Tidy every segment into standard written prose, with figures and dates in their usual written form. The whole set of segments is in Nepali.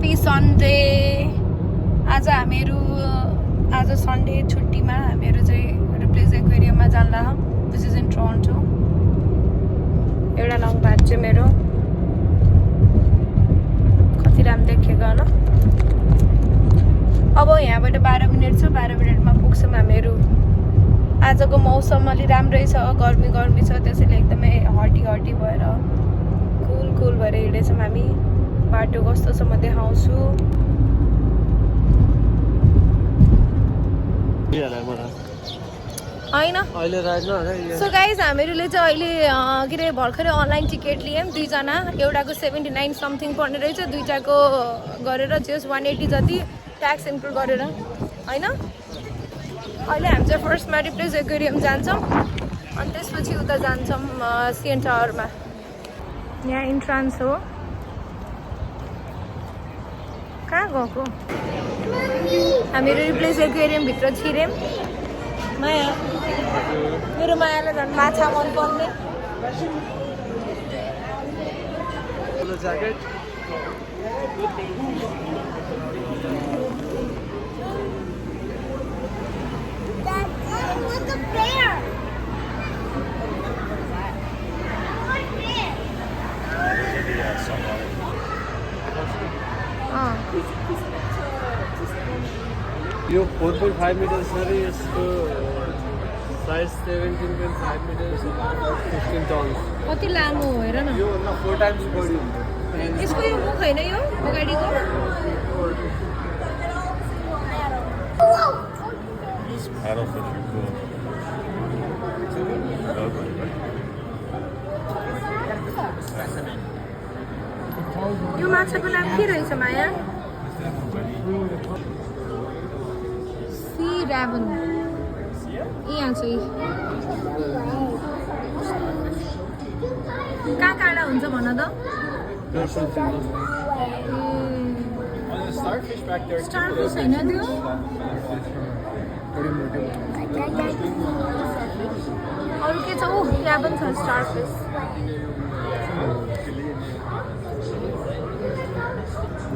Happy Sunday. आज सन्डे छुट्टीमा हामीहरू चाहिँ रिप्लेस एक्वेरियममा जान्ला। This is in Toronto. एउटा लङ भात चाहिँ मेरो कति राम्रो देखेको होला। अब यहाँबाट 12 मिनट छ, 12 मिनटमा पुग्छौँ हामीहरू। आजको मौसम अलि राम्रै छ, गर्मी छ, त्यसैले एकदमै हटी भएर कुल भएर हिँडेछौँ हामी। बाटो कस्तो छ म देखाउँछु। होइन सो गाइज हामीहरूले चाहिँ अहिले के अरे भर्खरै अनलाइन टिकट लियौँ दुईजना। एउटाको 79 समथिङ पर्ने रहेछ, दुईटाको गरेर जस 180 जति ट्याक्स इन्क्लुड गरेर होइन। अहिले हामी चाहिँ फर्स्टमा रिप्लेस एक्वेरियम जान्छौँ अनि त्यसपछि उता जान्छौँ सिएन टावरमा। यहाँ इन्ट्रान्स हो। कहाँ गएको? हामीहरू रिप्लेस एक्वेरियमभित्र छिर्यौँ। माया, मेरो मायालाई झन् माछा मनपर्ने। यो 4.5 मिटर छ र यसको साइज 17.5 मिटर 15 टन्स। कति लामो हो हेर न। यो भन्दा 4 टाइम्स बढी हुन्छ। यसको यो मुख होइन, यो अगाडिको यो माछाको नाम के रहेछ माया? सी ऱ्याबन। यहाँ चाहिँ कहाँ काँडा हुन्छ भन त? स्टारफिस होइन त्यो? अरू के छ? ओ ऱ्याबन छ, स्टारफिस।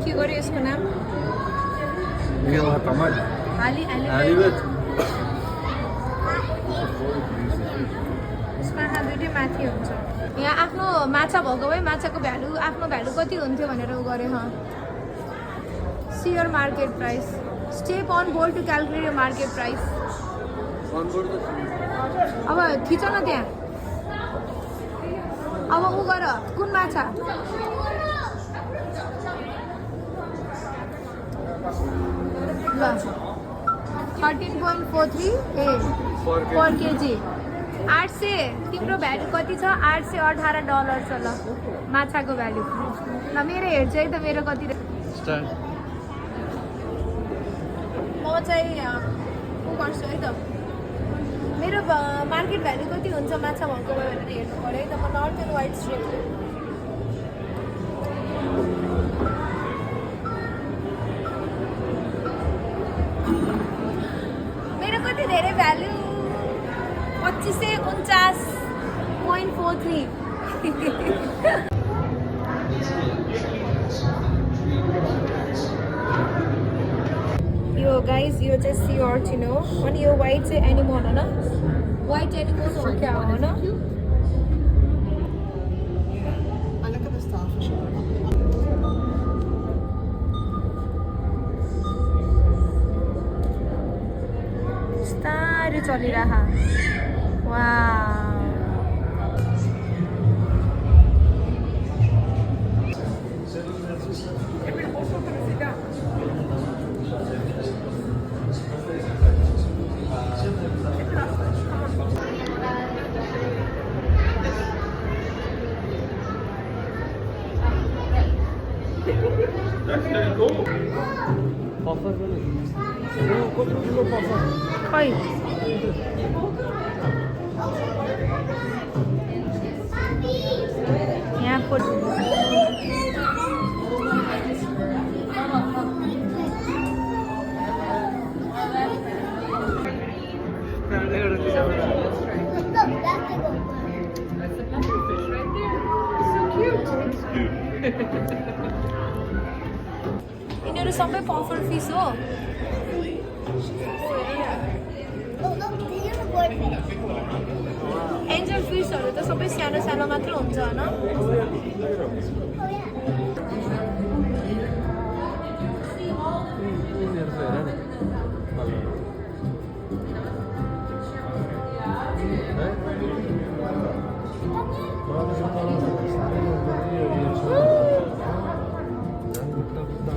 के गर्यो यसको नाम? यसमा दुइटै माथि हुन्छ। यहाँ आफ्नो माछा भएको भए माछाको भ्यालु, आफ्नो भ्यालु कति हुन्थ्यो भनेर उ गरे। See your market price. Step on board to calculate your market price. अब खिच न त्यहाँ। अब उ गर कुन माछा? ल 13.43 पर केजी। 800। तिम्रो भ्यालु कति छ? $818 छ। ल माछाको भ्यालु। ल मेरो हेर्छु है त, मेरो कति म चाहिँ उ गर्छु है त। मेरो मार्केट भ्यालु कति हुन्छ माछा भएको भयो भनेर हेर्नु पऱ्यो है त। म नर्थ एन्ड वाइट स्ट्रिप मेरो कति धेरै भ्यालु 2549.43। यो गाइज यो चाहिँ सी अर्चिन हो। अनि यो वाइट चाहिँ एनिमल हो न? वाइट एनिमल हो क्या हो न? बिस्तारै चलिरह। वाउ खै यहाँ यिनीहरू सबै पफर फिस हो एन्जल फिसहरू त सबै सानो सानो मात्र हुन्छ होइन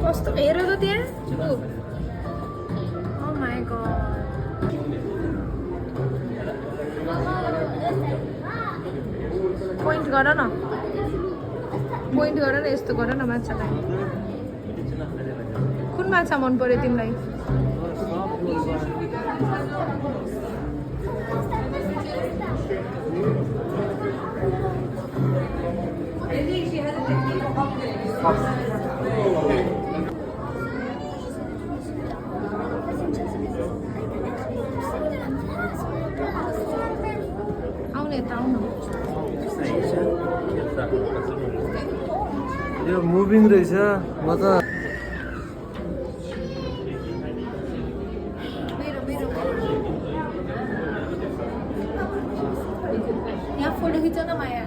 कस्तो हेर त त्यहाँ ओ माय गॉड पोइन्ट गर न यस्तो गर न माछालाई कुन माछा मन पर्यो तिमीलाई आउने त आउनु यो मुभिङ रहेछ म त यहाँ फोटो खिच न माया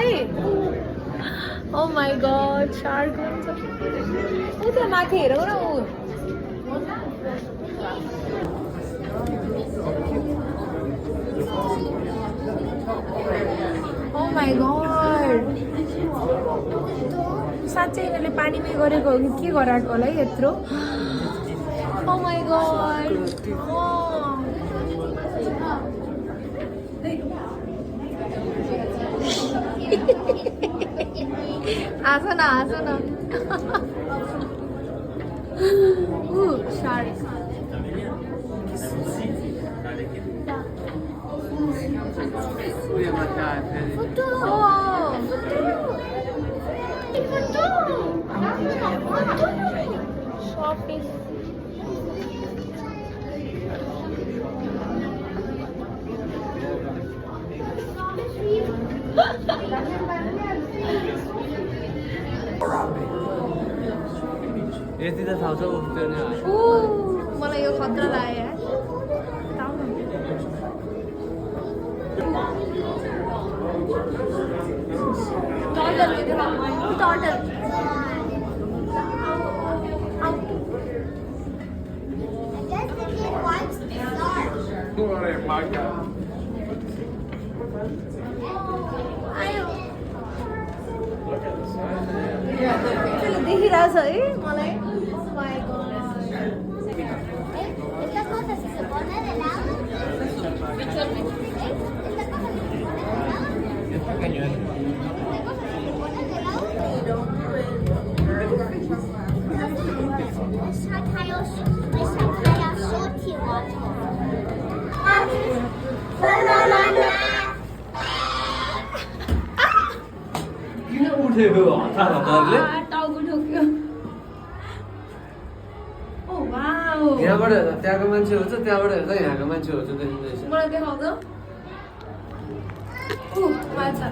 खै ओ माई गॉड शार्क हुन्छ ऊ त माथि हेरौ न ऊ ओ माई गॉड साँच्चै यिनीहरूले पानीमै गरेको हो कि के गराएको होला है यत्रो ओ माई गॉड हाँस न शार्क यति त थाहा छ उठ्दैन मलाई यो खतरा लाग्यो टर्टल देखिरहेछ है मलाई Estas cosas si se pone de lado. Estas cosas si se pone de lado. किन उठेको हतार हतारले टाउको ठोक्यो ओ वाउ यहाँबाट हेर्दा त्यहाँको मान्छे हुन्छ त्यहाँबाट हेर्दा यहाँको मान्छे हुन्छ देखिँदैछ मलाई देखाउ त ऊ माछा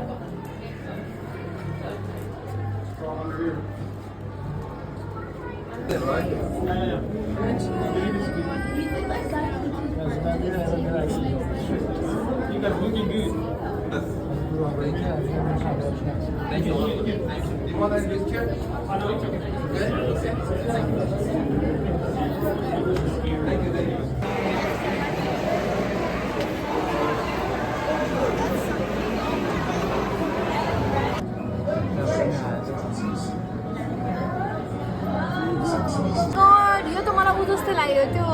यो त मलाई ऊ जस्तै लाग्यो त्यो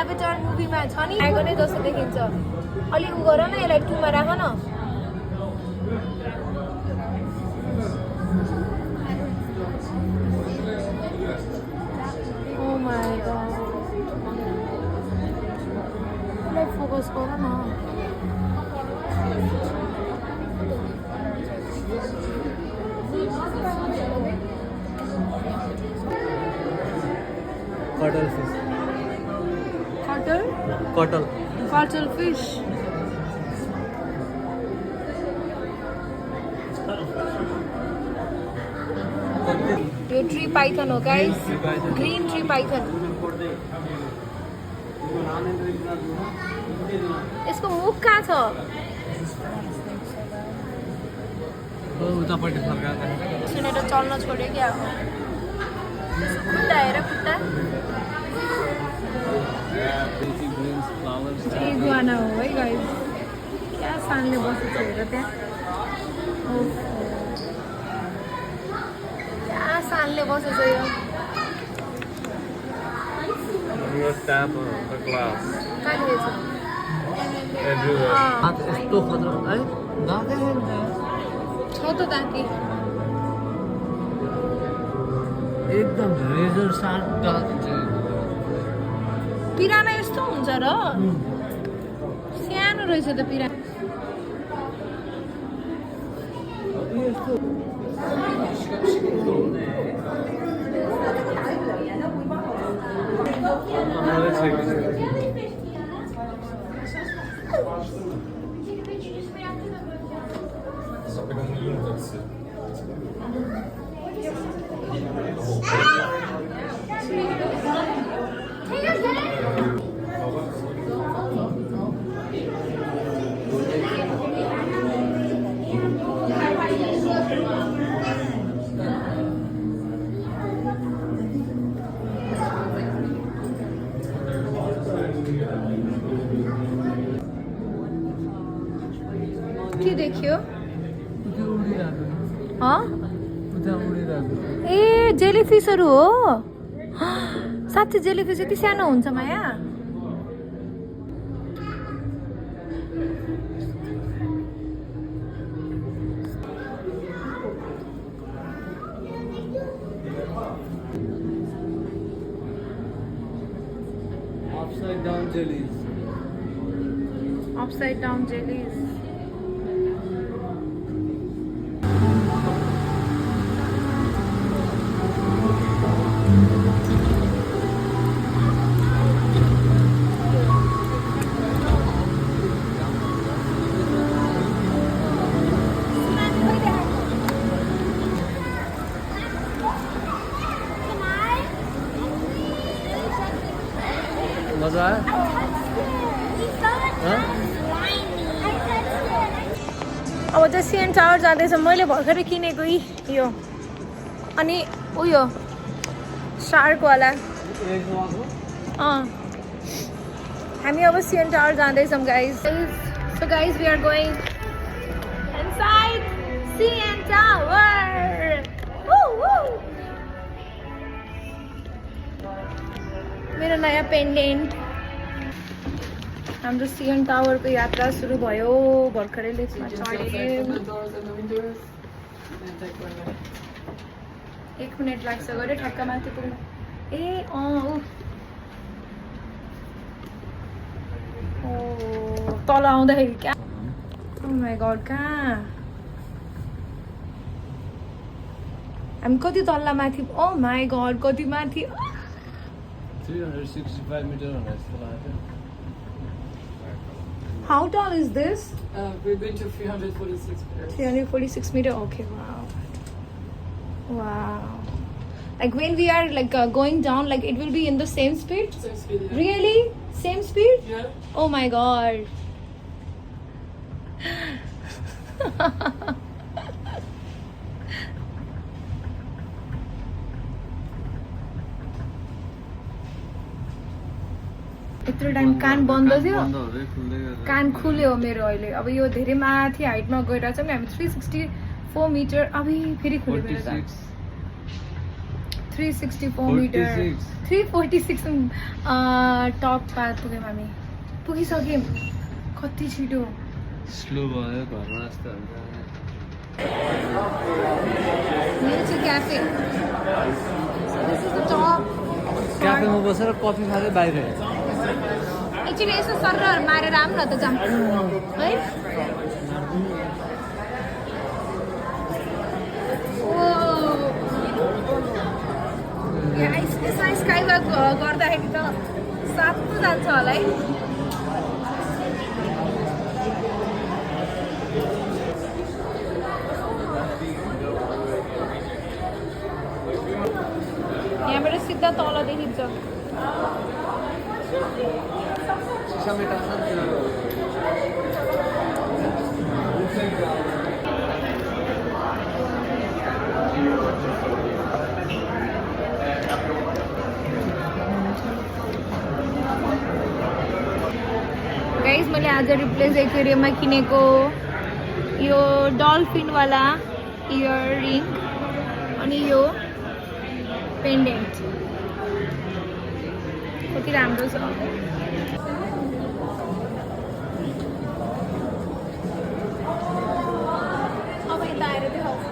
एभाटार मुभीमा छ नि आएको नै जस्तो देखिन्छ अलि उ गर न यसलाई टुमा राख न ओ माय गॉड यसलाई फोकस गर न कटल फिस कटल कटल कटल फिश यो ट्री पाइथन हो गाइस, ग्रीन ट्री पाइथन। यसको मुख कहाँ छ? सुनेर चल्न छोड्यो क्या? खुट्टा हेर, खुट्टा इगुआना हो है गाइस। क्या सानले बसेको हेर त्यहाँ, क्या सानले बसेको यो। Tap on the glass. कहाँनिर छ? Everywhere. यस्तो खतरा है दाँते छ त दाँती। एकदम रेजर सार्प दाँत छ पिराना यस्तो हुन्छ र? सानो रहेछ त पिराना। के देख्यो? ए जेलीफिसहरू हो। साँच्चै जेलीफिस यति सानो हुन्छ माया? Upside down jellies. Upside down jellies. मजा आयो? अब चाहिँ सिएन टावर जाँदैछ। मैले भर्खरै किनेको यो अनि उयो शार्कवाला। हामी अब सिएन टावर जाँदैछौँ guys. So guys we are going inside CN Tower. मेरो नयाँ पेन्डेन्ट। हाम्रो सिएन टावरको यात्रा सुरु भयो। भर्खरै लिफ्टमा चढ्यौँ। 1 मिनट लाग्छ गऱ्यो ठ्याक्क माथि पुग्नु। ए तल आउँदाखेरि क्या? ओ माई गॉड, कहाँ हामी कति तल्ला माथि? ओ माई गॉड, कति माथि? 365 meters on escalator. How tall is this? We're going to 346 meters. 346 meter. Okay, wow. Wow. Like when we are like going down, like it will be in the same speed? Same speed, yeah. Really? Same speed? Yeah. Oh my god. यत्रो टाइम कान बन्द थियो, कान खुल्यो मेरो अहिले। अब यो धेरै माथि हाइटमा गएर चाहिँ हामी 364 मिटर। अब फेरि खुल्यो मेरो त 364 मिटर 346 टपमा पुग्यौँ हामी। पुगिसक्यौँ कति छिटो। स्लो भयो घरमा जस्तो हुन्छ। मेरो चाहिँ cafe. This is the top. क्याफेमा बसेर कफी खाँदै बाहिर हेर्छ। एक्चुअली यसो सर मारेर आऊँ न त जाऊँ है। यसमा स्काई वक गर्दाखेरि त सात पो जान्छ होला है। सिसा मेटाउँछ नि तिनीहरू गाइस मैले आज रिप्लेस एक्वेरियममा किनेको यो डल्फिनवाला इयररिङ अनि यो पेन्डेन्ट कति राम्रो छ अब यता आएर देखाउँछु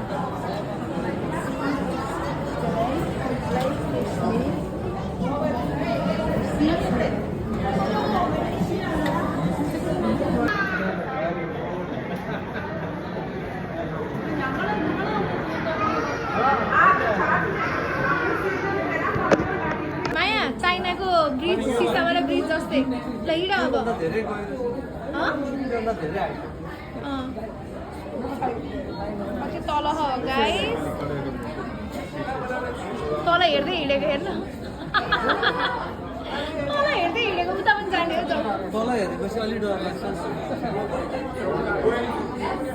माया चाइनाको ब्रिज सिसावाला ब्रिज जस्तै ल हिँड अब धेरै गयो भन्दा धेरै आयो पछि तल हो गाइस तल हेर्दै हिँडेको हेर्न तल हेर्दै हिँडेको उता पनि जाने हो त तल हेरेपछि अलि डर लाग्छ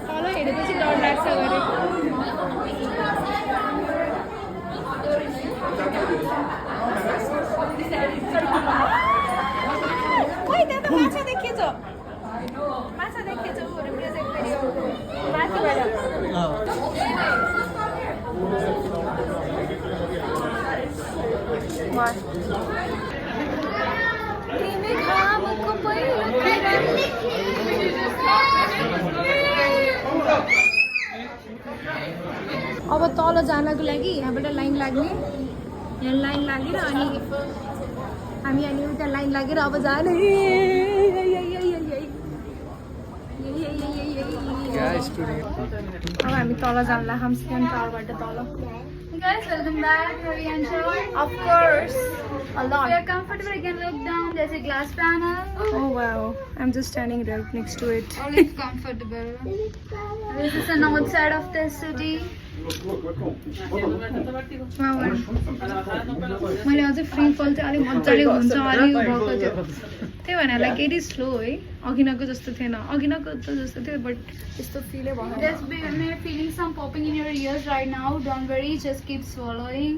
तल हेरेपछि डर लाग्छ गरे ओइ त्यहाँ त माछा देखिएछ माछा देखिएछ रिप्लेस एक्वेरियम माथिबाट तिमी घामको पहिलो अब तल जानको लागि यहाँबाट लाइन लाग्ने यहाँ लाइन लागेर अनि हामी अनि उता लाइन लागेर अब जाने अब हामी तल जान लाग्छौँ सिएन टावरबाट तल Guys, welcome back. Have you enjoyed? Of course, a If lot. you're comfortable, you can look down. There's a glass panel. Oh wow, I'm just standing right next to it. Always comfortable. This is an outside of the city. मैले अझै फ्री फल चाहिँ अलिक मजाले हुन्छ अलिक भएको थियो त्यही भएर लाइक इट इज स्लो है अघिनको जस्तो थिएन अघिनको त जस्तो थियो बट त्यस्तो फिलै भएन Just be feeling some popping in your ears right now. Don't worry, just keep swallowing.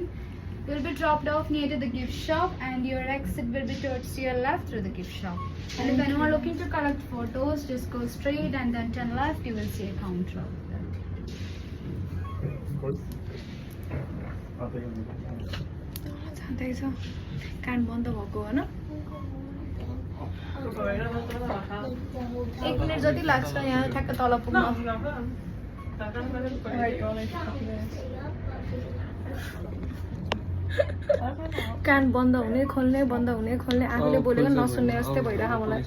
You'll be dropped off near to the gift shop, and your exit will be towards your left through the gift shop. And if anyone looking to collect photos, just go straight and then turn left. You will see a counter. जाँदैछ कान बन्द भएको होइन 1 मिनट जति लाग्छ यहाँ ठ्याक्क तल पुग्न कान बन्द हुने खोल्ने आफूले बोलेको नसुन्ने जस्तै भइरहेको मलाई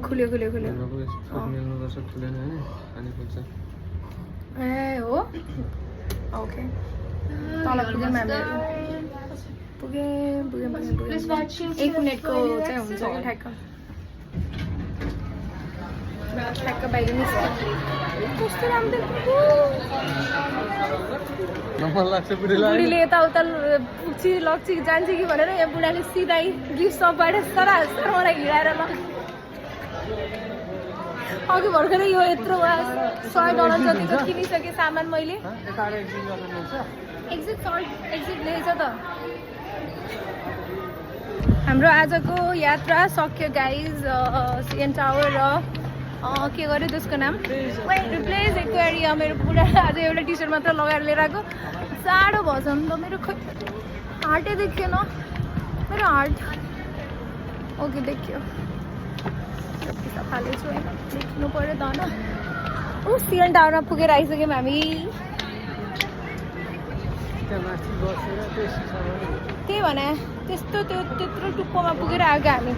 खुल्यो ए हो ओके तल पुग्यौँ हामीहरू पुगेँ 1 मिनटको चाहिँ हुन्छ कि ठ्याक्क बाहिर निस्क्यो कस्तो राम्रो बुढीले यताउता पुग्छ लग्छ जान्छ कि भनेर यहाँ बुढाले सिधै गिफ्ट सपबाट सरासर मलाई हिँडाएर ल अघि भर्खरै यो यत्रो $100 जतिको किनिसकेँ सामान मैले एक्जिट लेखेछ त हाम्रो आजको यात्रा सक्यो गाइज सिएन टावर र के गर्यो त्यसको नाम रिप्लेस एक्वेरियम मेरो पुरा आज एउटा टी सर्ट मात्र लगाएर लिएर आएको साह्रो भएछ नि त मेरो हार्टै देखिएन मेरो हार्ट ओके देखियो फालेछु होइन लेख्नु पऱ्यो त होइन ऊ सिएन टावरमा पुगेर आइसक्यौँ हामी त्यही भने त्यस्तो त्यत्रो टुप्पोमा पुगेर आएको हामी